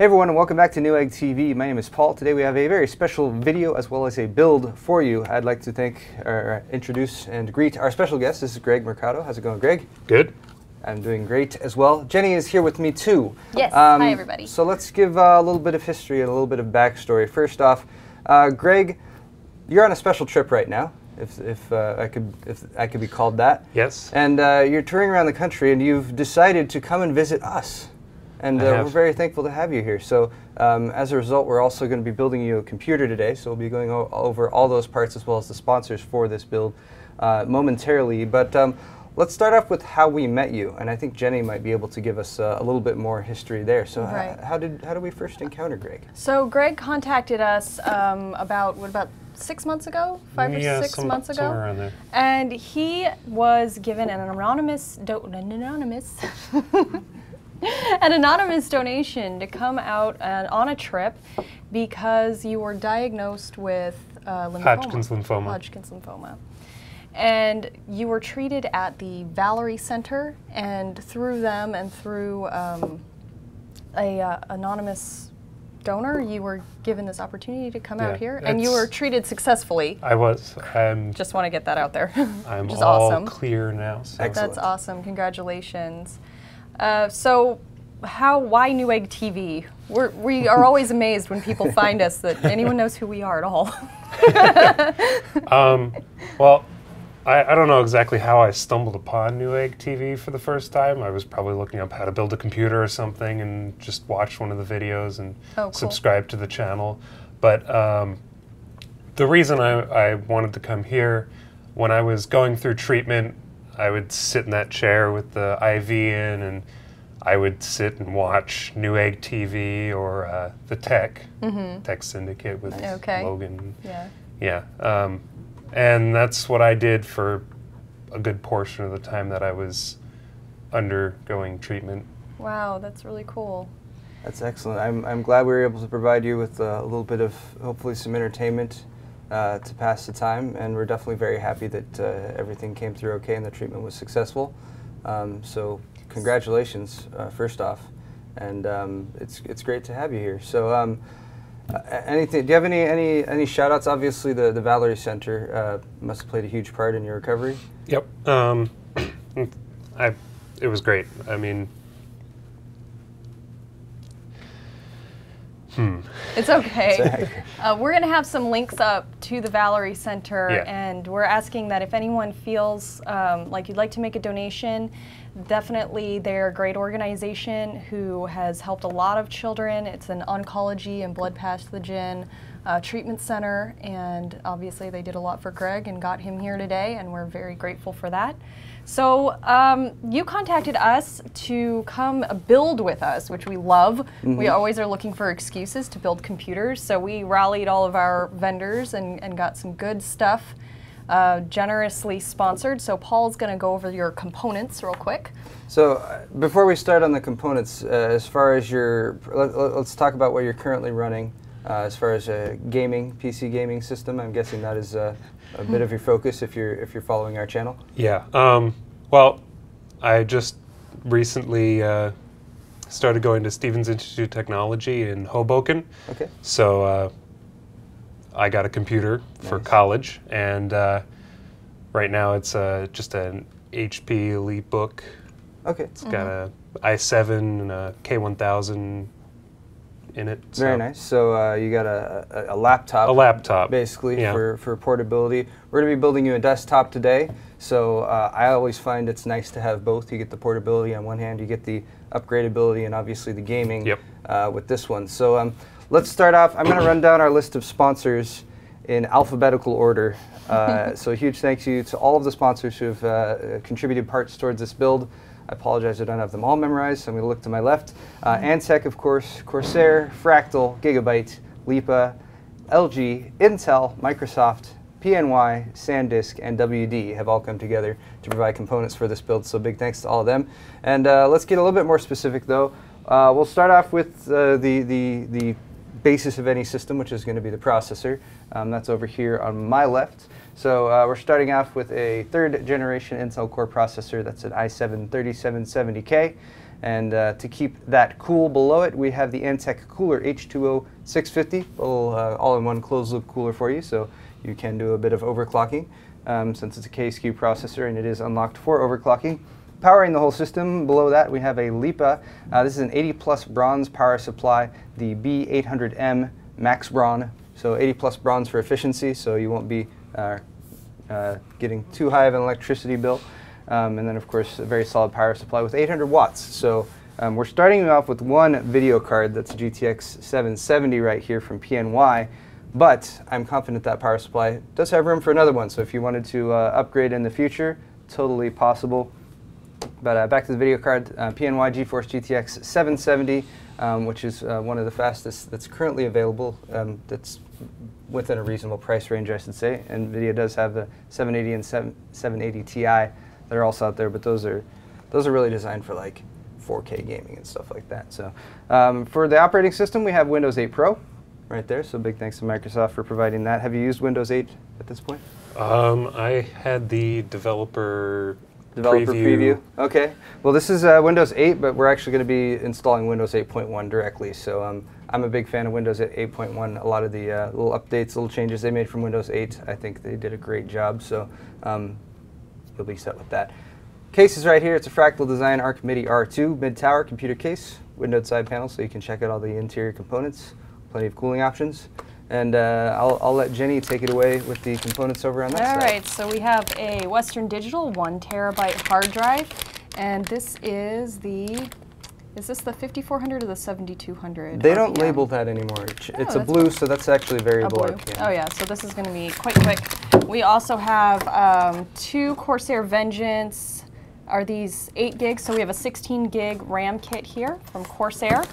Hey everyone, and welcome back to Newegg TV. My name is Paul. Today we have a very special video as well as a build for you. I'd like to thank, or introduce and greet our special guest. This is Greg Mercado. How's it going, Greg? Good. I'm doing great as well. Jenny is here with me too. Yes, hi everybody. So let's give a little bit of history and a little bit of backstory. First off, Greg, you're on a special trip right now, if I could be called that. Yes. And you're touring around the country and you've decided to come and visit us. And we're very thankful to have you here. So as a result, we're also going to be building you a computer today. So we'll be going over all those parts as well as the sponsors for this build momentarily. But let's start off with how we met you. And I think Jenny might be able to give us a little bit more history there. So how did we first encounter Greg? So Greg contacted us about 6 months ago, 5 or 6 months ago. Somewhere around there. And he was given an anonymous donation to come out on a trip because you were diagnosed with lymphoma. Hodgkin's lymphoma. Hodgkin's lymphoma. And you were treated at the Valerie Center, and through them and through a anonymous donor, you were given this opportunity to come out here, and you were treated successfly. I was. Just want to get that out there. I'm which is all awesome. clear now. So. That's awesome. Congratulations. So why Newegg TV? We are always amazed when people find us that anyone knows who we are at all. Well, I don't know exactly how I stumbled upon Newegg TV for the first time. I was probably looking up how to build a computer or something and just watched one of the videos and subscribed to the channel. But the reason I wanted to come here, when I was going through treatment, I would sit in that chair with the IV in, and I would sit and watch Newegg TV or the Tech Syndicate with Logan. Yeah. And that's what I did for a good portion of the time that I was undergoing treatment. Wow, that's really cool. That's excellent. I'm glad we were able to provide you with a little bit of, hopefully, some entertainment to pass the time, and we're definitely very happy that everything came through okay and the treatment was successful. So congratulations, first off, and it's great to have you here. So do you have any shout outs? Obviously the Valerie Center must have played a huge part in your recovery. Yep. It was great. I mean, It's okay. We're going to have some links up to the Valerie Center, and we're asking that if anyone feels like you'd like to make a donation, definitely they're a great organization who has helped a lot of children. It's an oncology and blood pathogen treatment center, and obviously they did a lot for Greg and got him here today, and we're very grateful for that. So you contacted us to come build with us, which we love. We always are looking for excuses to build computers, so we rallied all of our vendors and got some good stuff generously sponsored. So Paul's going to go over your components real quick. So before we start on the components, as far as let's talk about what you're currently running. As far as a PC gaming system, I'm guessing that is a bit of your focus if you're following our channel. Yeah. Well, I just recently started going to Stevens Institute of Technology in Hoboken. Okay. So I got a computer for college, and right now it's just an HP EliteBook. Okay. It's got a i7 and a K1000 in it. Very nice. So you got a laptop. A laptop. Basically, for portability. We're going to be building you a desktop today. So I always find it's nice to have both. You get the portability on one hand, you get the upgradability, and obviously the gaming with this one. So let's start off. I'm going to run down our list of sponsors in alphabetical order. So a huge thank you to all of the sponsors who have contributed parts towards this build. I apologize I don't have them all memorized, so I'm going to look to my left. Antec, of course, Corsair, Fractal, Gigabyte, Lipa, LG, Intel, Microsoft, PNY, SanDisk, and WD have all come together to provide components for this build, so big thanks to all of them. And let's get a little bit more specific, though. We'll start off with the basis of any system, which is going to be the processor. That's over here on my left. So we're starting off with a 3rd generation Intel Core processor. That's an i7 3770K. And to keep that cool below it, we have the Antec Cooler H2O 650, a little all-in-one closed-loop cooler for you, so you can do a bit of overclocking since it's a KSQ processor and it is unlocked for overclocking. Powering the whole system, below that we have a LIPA. This is an 80+ bronze power supply, the B800M Max Bron. So 80+ bronze for efficiency, so you won't be getting too high of an electricity bill. And then of course a very solid power supply with 800 watts. So we're starting off with one video card, that's a GTX 770 right here from PNY. But I'm confident that power supply does have room for another one. So if you wanted to upgrade in the future, totally possible. But back to the video card, PNY GeForce GTX 770, which is one of the fastest that's currently available. That's within a reasonable price range, I should say. NVIDIA does have the 780 and 780 Ti that are also out there, but those are really designed for like 4K gaming and stuff like that. So for the operating system, we have Windows 8 Pro right there. So big thanks to Microsoft for providing that. Have you used Windows 8 at this point? I had the developer preview. Okay. Well, this is Windows 8, but we're actually going to be installing Windows 8.1 directly. So I'm a big fan of Windows 8.1. A lot of the little updates, little changes they made from Windows 8, I think they did a great job. So you'll be set with that. Case is right here. It's a Fractal Design Archimede R2 mid-tower computer case, windowed side panel, so you can check out all the interior components. Plenty of cooling options. And I'll let Jenny take it away with the components over on that side. All right, so we have a Western Digital 1 terabyte hard drive, and this is the, is this the 5400 or the 7200? They don't label that anymore. It's a blue, so that's actually variable RPM. Oh yeah, so this is going to be quite quick. We also have 2 Corsair Vengeance. Are these 8 gigs? So we have a 16 gig RAM kit here from Corsair.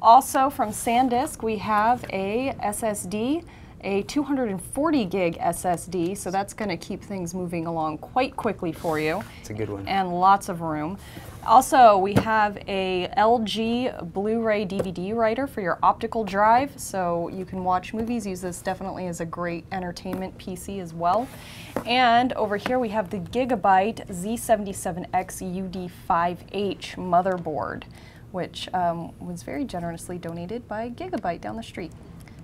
Also from SanDisk, we have a SSD, a 240 gig SSD, so that's going to keep things moving along quite quickly for you. It's a good one. And lots of room. Also, we have a LG Blu-ray DVD writer for your optical drive, so you can watch movies. Use this definitely as a great entertainment PC as well. And over here we have the Gigabyte Z77 Xud 5H motherboard, which was very generously donated by Gigabyte down the street.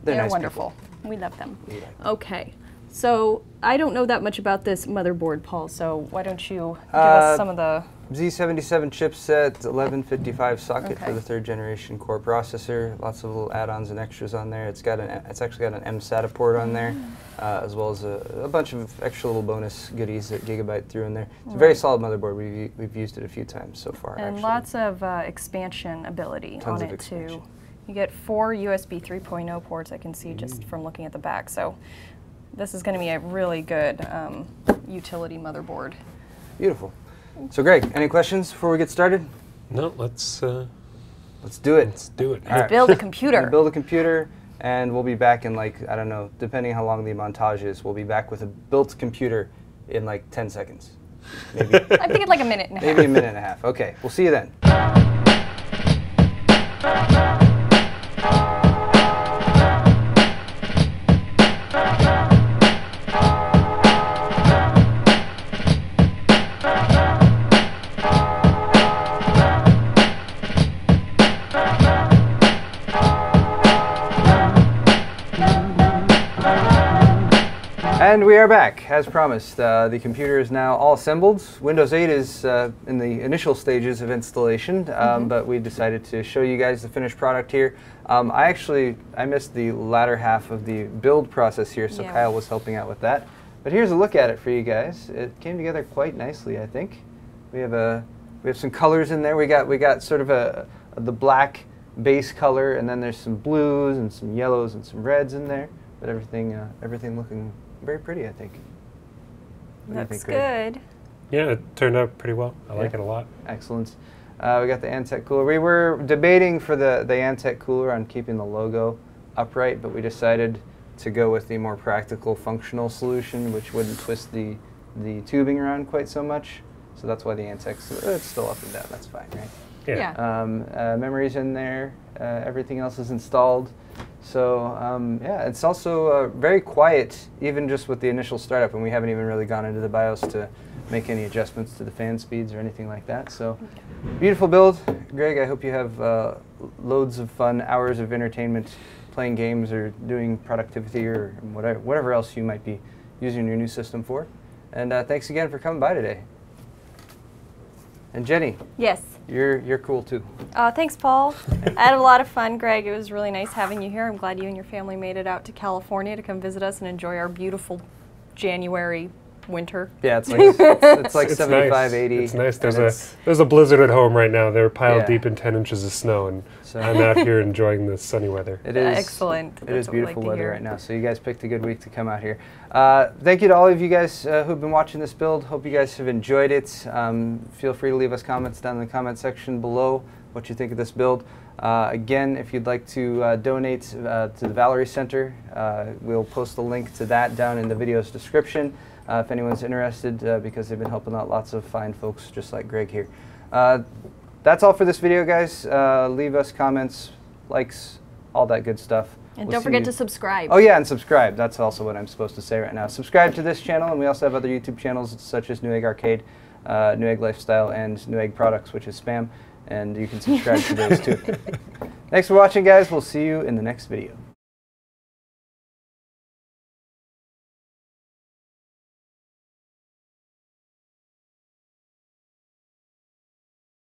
They're nice wonderful. People. We love them. Yeah. Okay, so I don't know that much about this motherboard, Paul, so why don't you give us some of the... Z77 chipset, 1155 socket for the 3rd generation core processor. Lots of little add-ons and extras on there. It's actually got an MSATA port on there, as well as a bunch of extra little bonus goodies that Gigabyte threw in there. It's a very solid motherboard. We've used it a few times so far. And lots of expansion ability Tons on of it expansion. too. You get 4 USB 3.0 ports, I can see just from looking at the back. So this is going to be a really good utility motherboard. Beautiful. So Greg, any questions before we get started? No, let's do it. Let's do it. All right. Build a computer. Build a computer, and we'll be back in like, I don't know, depending how long the montage is, we'll be back with a built computer in like 10 seconds. Maybe. I'm thinking like a minute and a half. Maybe a minute and a half. Okay, we'll see you then. And we are back, as promised. The computer is now all assembled. Windows 8 is in the initial stages of installation, but we decided to show you guys the finished product here. I missed the latter half of the build process here, so Kyle was helping out with that. But here's a look at it for you guys. It came together quite nicely, I think. We have some colors in there. We got sort of the black base color, and then there's some blues and some yellows and some reds in there. But everything looking very pretty, I think. Looks good. Yeah, it turned out pretty well. I like it a lot. Excellent. We got the Antec cooler. We were debating for the Antec cooler on keeping the logo upright, but we decided to go with the more practical, functional solution, which wouldn't twist the tubing around quite so much. So that's why the Antec's it's still up and down. That's fine, right? Yeah. Memory's in there. Everything else is installed. So yeah, it's also very quiet, even just with the initial startup, and we haven't even really gone into the BIOS to make any adjustments to the fan speeds or anything like that. So, beautiful build. Greg, I hope you have loads of fun hours of entertainment playing games or doing productivity or whatever else you might be using your new system for. And thanks again for coming by today. And Jenny. Yes. You're cool too. Thanks, Paul. I had a lot of fun, Greg. It was really nice having you here. I'm glad you and your family made it out to California to come visit us and enjoy our beautiful January winter. Yeah, it's like it's like 75, nice. 80. It's nice. There's a blizzard at home right now. They're piled deep in 10 inches of snow, and so I'm out here enjoying the sunny weather. It is excellent. It is beautiful weather right now. So you guys picked a good week to come out here. Thank you to all of you guys who've been watching this build. Hope you guys have enjoyed it. Feel free to leave us comments down in the comment section below what you think of this build. Again, if you'd like to donate to the Valerie Center, we'll post the link to that down in the video's description. If anyone's interested, because they've been helping out lots of fine folks just like Greg here. That's all for this video, guys. Leave us comments, likes, all that good stuff. And don't forget to subscribe. Oh yeah, and subscribe. That's also what I'm supposed to say right now. Subscribe to this channel, and we also have other YouTube channels such as Newegg Arcade, Newegg Lifestyle, and Newegg Products, which is spam. And you can subscribe to those too. Thanks for watching, guys. We'll see you in the next video.